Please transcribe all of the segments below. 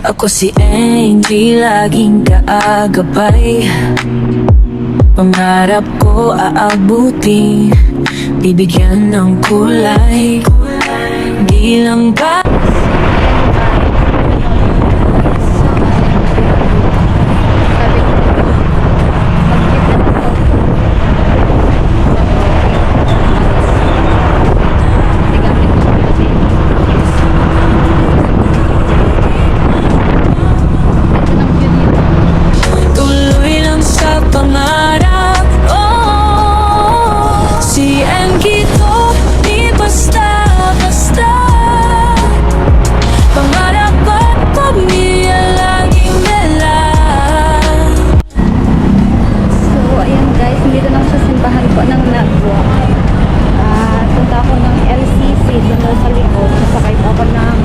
Ako si Angel, laging kaagapay. Pangarap ko aabutin, bibigyan ng kulay. Di lang ba tuloy lang sa pangarap? Oh, si Angel to, di basta-basta. Pangarap at pamilya laging dala. So, ayan guys, dito lang sa simbahan po ng Nagwa. Punta ako ng LCC, doon sa likod. Nasakay po ako ng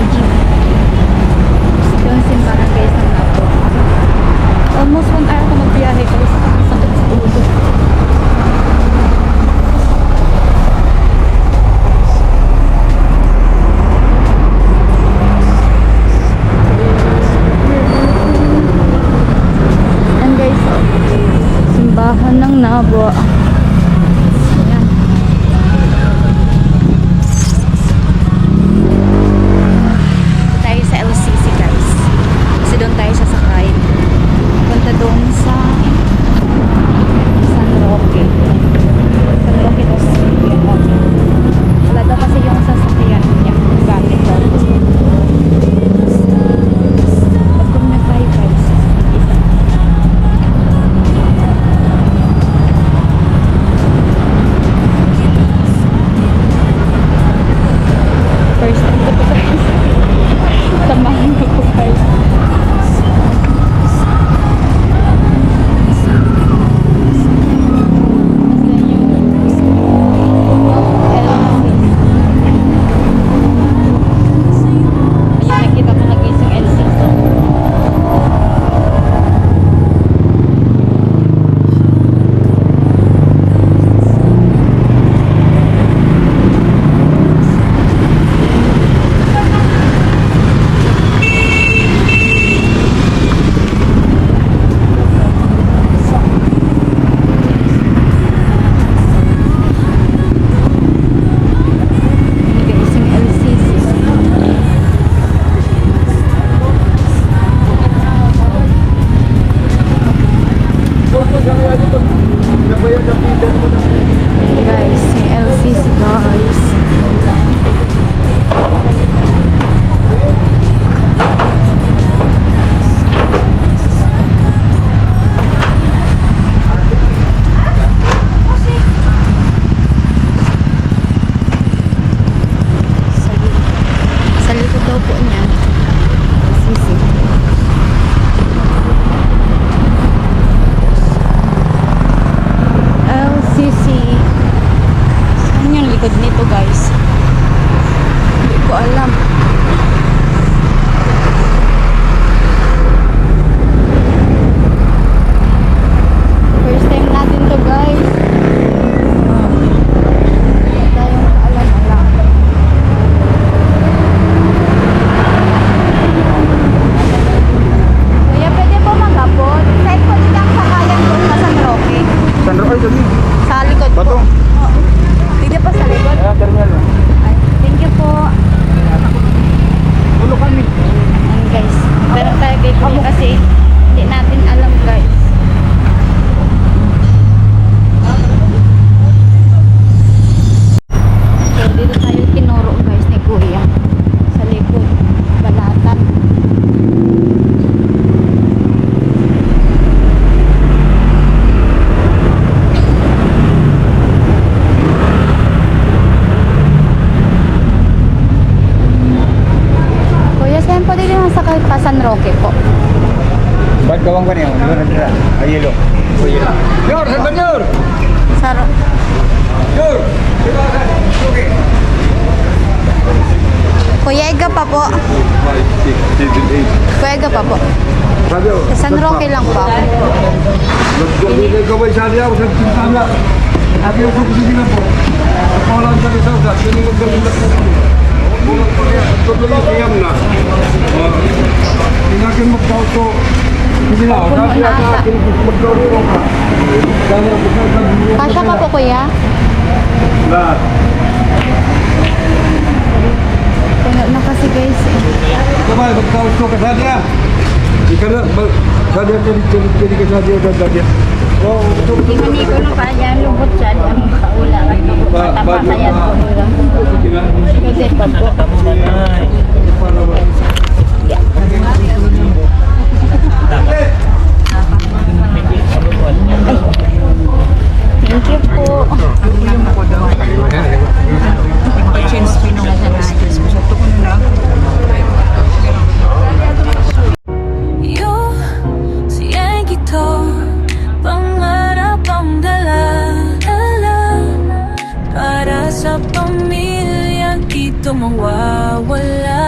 jeep. Yung simbahan guys ng Nagwa. Almost 1 hour ako magbiyahe kasi sakit sa ulo. Ayan guys, simbahan ng Nagwa. Ayan. Tayo sa LCC guys. Kasi doon tayo sasakay. Punta doon sa San Roque. San Roque to sa wala daw kasi yung sasakyan niya. Gamit daw. Ba't kung nag-5 guys? Isa. First time ko to guys. Samahan ko po guys. Ayan, nakita ko lagi isang LCC. Guys, yung LCC. Guys, yung LCC guys. Sa likod daw po niya. LCC. LCC. Saan yung likod nito guys? Hindi ko alam. First time natin to guys. Wala tayong kaalam-alam. Kuya, pwede po mag-abot? Kahit po dito ang sakayan doon sa San Roque. San Roque dali. Sa likod po. Bato. Oo. Dito pa sa likod? Ayan, terminal. Ay, thank you po. Ulo kami. Ayan guys. Pero tayo kay Kuya kasi hindi natin alam guys. So, dito tayo tinuro guys ni Kuya. Sa likod. Balatan. Kuya, saan po dito nasakay pa San Roque po? Ba't gawang ka niya? Ano na? Ayelo. Ayelo. Yor, saan Yor? Sa Yor! Okay. Kuya, iga pa po. 5, 6, 7, 8. Kuya, iga pa po. Sabi ko. Sa San Roque lang po ako. Nagkabili ka ba sa niya? Sa tintana. Sabi ko sige na po. Ako lang sa isa. Sino magkabili na po? Tuloy kayam na. magkauto. Sige na, Puno sabi na ako ata. akin, magkauto ka. Dahil ako sa Kasya pa po kuya? Lahat. Puno na kasi guys. Kamay, magkauto ka sa niya. Ikaw na, sa niya, pwede ka sa niya, sa niya. Oo, ito. Hindi ko na pa yan, lubot siya. Di ang kaula. Matapasayan ko nila. Sige na. Kasi pa po. Thank you po. You, siyan kita, pangarap ang dala-dala. Para sa pamilya, dito mawawala.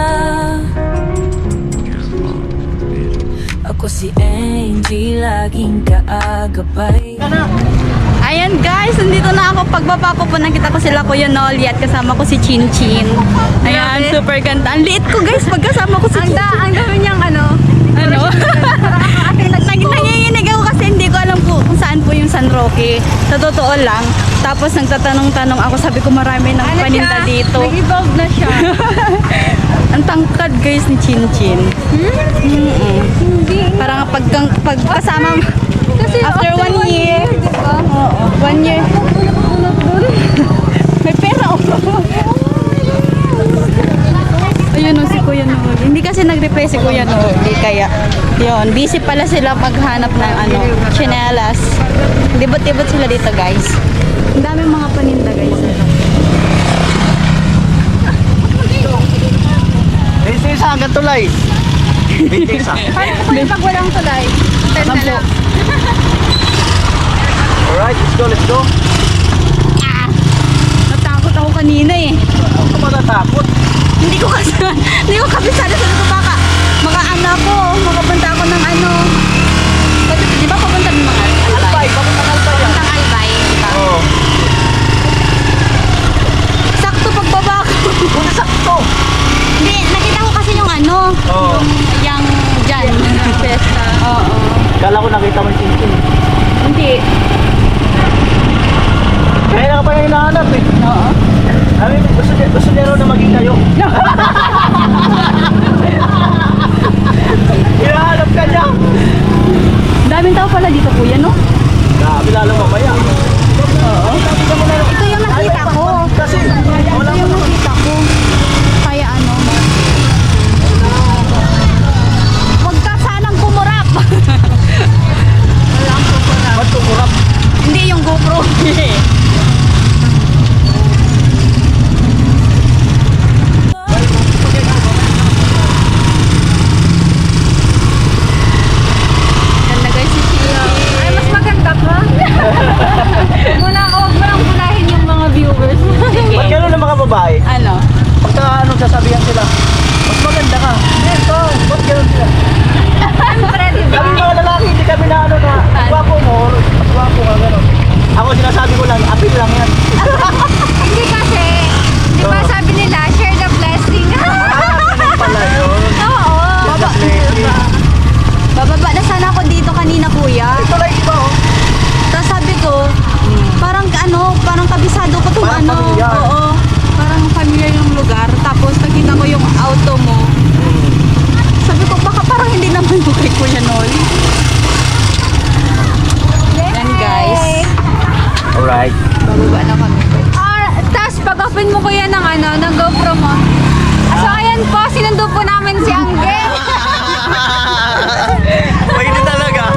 Ako si Angie, laging kaagapay. Ayan guys, nandito na ako. Pagbaba ko po, nakita ko sila Kuya Nolly at kasama ko si Chin Chin. Ayan, super ganda. Ang liit ko guys, pagkasama ko si Chin Chin. Ang dami niyang ano? Nanginginig ako kasi hindi ko alam kung saan po yung San Roque. Sa totoo lang. Tapos nagtatanong-tanong ako, sabi ko marami ng paninda dito. Nag-evolve na siya. Ang tangkad guys ni Chin Chin. Parang pagkasama after 1 year. Oo, 1 year. May pera Ayun o, si Kuya Noli. Hindi kasi nag-reply si Kuya Noli. Kaya, yun. Busy pala sila maghanap ng chinelas. Libot-libot sila dito guys. Ang daming mga paninda guys. Isa hanggang tulay. 20 isa. Paano pag walang tulay? 10 na lang. Alright, let's go, let's go. Natakot ako kanina eh. Huwag ka matatakot. Hindi ko kabisado sa ko baka makaano ako, makapunta ako ng di ba papunta ng mga Albay, bakit ang albay yan? Papuntang Albay, di ba? Oo. Sakto pagbaba ko. Kung sakto. Hindi, nakita ko kasi yung Oo. yung dyan, pesta. Oo. Kala ko nakita mo yung cincin. Hindi. Kaya na ka pa yung hinahanap eh. Oo. Sabi, gusto niya raw na maging kayo. Hinahanap ka niya. Daming tao pala dito kuya, no? Grabe lalo mamaya. Oo. Ito yung nakita ko. Kasi wala Ito yung nakita ko. Kaya huwag ka sanang kumurap. Walang kumurap. ba't kumurap? Hindi yung GoPro. Ganda guys si Chino. Ay, mas maganda ka. Muna, huwag mo lang pulahin yung mga viewers. Ba't gano'n ng mga babae? Ano? Pagka anong sasabihan sila, mas maganda ka. Ito, ba't gano'n sila? Siyempre, di ba? Kami mga lalaki, hindi kami na ano na, gwapo mo, mas gwapo ka, gano'n. Ako sinasabi ko lang, apil lang yan. Hindi kasi, di ba sabi nila, share the blessing. Ganun pala yun. Oo. Bababa na sana ako dito kanina kuya. Ito lang iba oh. Tapos sabi ko, parang parang kabisado ko itong Parang familiar. Oo. Parang familiar yung lugar. Tapos nakita ko yung auto mo. Sabi ko, baka parang hindi naman ko kay Kuya Noli. Yan guys. Alright. Bababa na kami. Tapos pag-open mo kuya ng GoPro mo. So ayan po, sinundo po namin si Angel. Pwede talaga.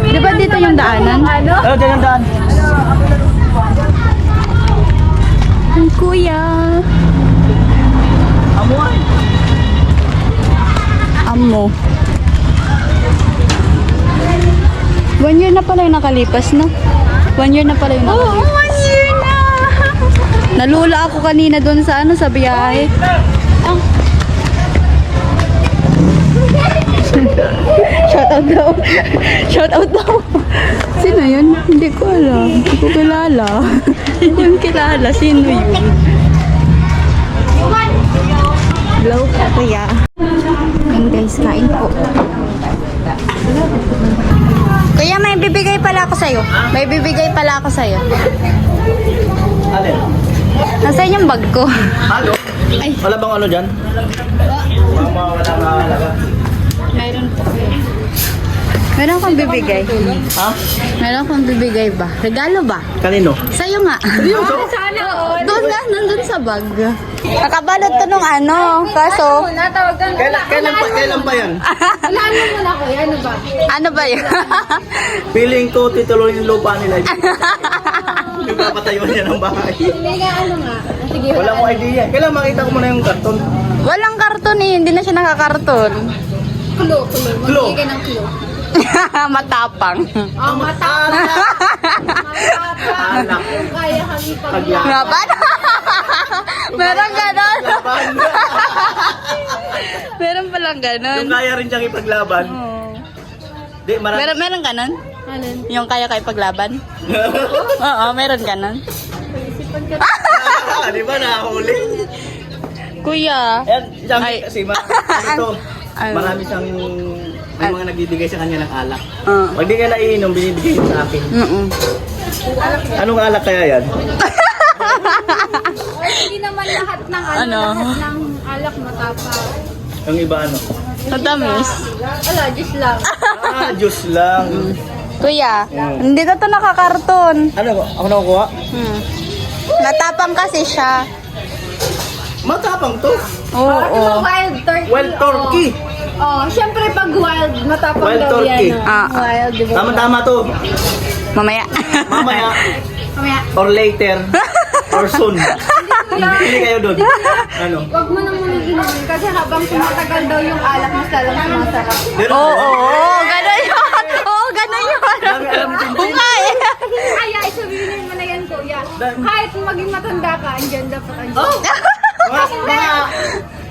Di ba dito yung daanan? Ano, dyan ang daan. Ang kuya. Amuan. Amo. 1 year na pala yung nakalipas, no? 1 year na pala yung nakalipas. Oo, 1 year na! Nalula ako kanina doon sa sa biyahe. Shout out daw. Shout out daw. Sino yun? Hindi ko alam. Hindi ko kilala. Hindi ko kilala. Sino yun? Hello, kuya. Yan guys, kain po. Kuya, may bibigay pala ako sa'yo. May bibigay pala ako sa'yo. Alin? Nasaan yung bag ko? Ano? Ay. Wala bang ano dyan? Mama, wala nga alaga. Meron po. Meron akong bibigay. Ha? Meron akong bibigay ba? Regalo ba? Kanino? Sa'yo nga. Doon nga, nandun sa bag. Nakabalot to nung ano. Kaso, Kailan pa yan? ano ba yun? Feeling ko tituloy yung lupa nila. Yung papatayuan niya ng bahay. Wala mo idea. Kailan makita ko muna yung karton? Walang karton eh. Hindi na siya nakakarton. Clue. Matapang. Alak. Paglaban. Laban? Meron ganon. Laban. Meron palang ganon. Yung kaya rin siyang ipaglaban. Di, marami. Meron ganon? Yung kaya kayo paglaban? Oo, meron ganon. Di ba nakahuli? Kuya. Ayan, siyang Ay. kasi ito. Ano? Marami siyang may mga nagbibigay sa kanya ng alak. Oo. Pag di ka naiinom, binibigay sa akin. Anong alak kaya yan? Hindi naman lahat ng Ano? lahat ng alak matapang. Yung iba ano? Matamis. Wala, just lang. Juice lang. Kuya, hindi na to nakakarton. Ano? Ako nakukuha? Natapang kasi siya. Matapang to. Oo. Wild turkey. Wild turkey. Oh, syempre pag wild, matapang Wild daw turkey. yan. Ah. Wild, di ba? Tama-tama to. Mamaya. Mamaya, Mamaya, or later, or soon. Pili kayo doon. Ano? wag mo nang muna inumin kasi habang tumatagal daw yung alak, mas lalong sumasarap. Oo, gano'n yun. Oo, gano'n yun. Oo nga eh. Kaya isabihin mo na yan, kuya. Kahit maging matanda ka, andyan dapat andyan. Oh! Mga,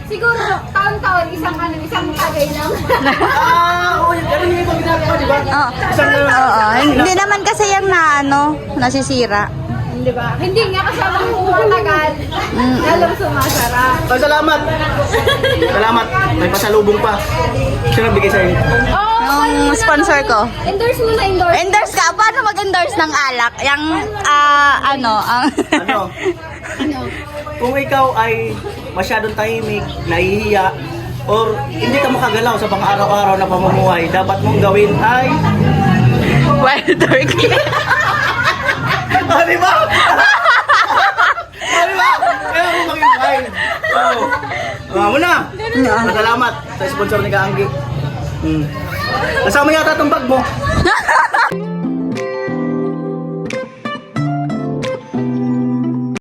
Siguro, taon-taon, isang tagay lang. oo, ganun yung ibang ginagawa, di ba? Oo, hindi naman kasi yung na ano, nasisira. Di ba? Hindi nga kasama kung matagal, lalong sumasarap. Oh, salamat. Salamat. May pasalubong pa. Sino bigay sa'yo? Oh, Yung sponsor ko. endorse mo na endorse. Endorse ka? Paano mag-endorse ng alak? Yung, ang... Ano? Kung ikaw ay masyadong tahimik, nahihiya, or hindi ka makagalaw sa pang-araw-araw na pamumuhay, dapat mong gawin ay... Wild turkey. Oh, di ba? Oh, di ba? Kaya mo maging wild. Oh. Muna. Salamat sa sponsor ni Kaanggi. Kasama yata itong bag mo.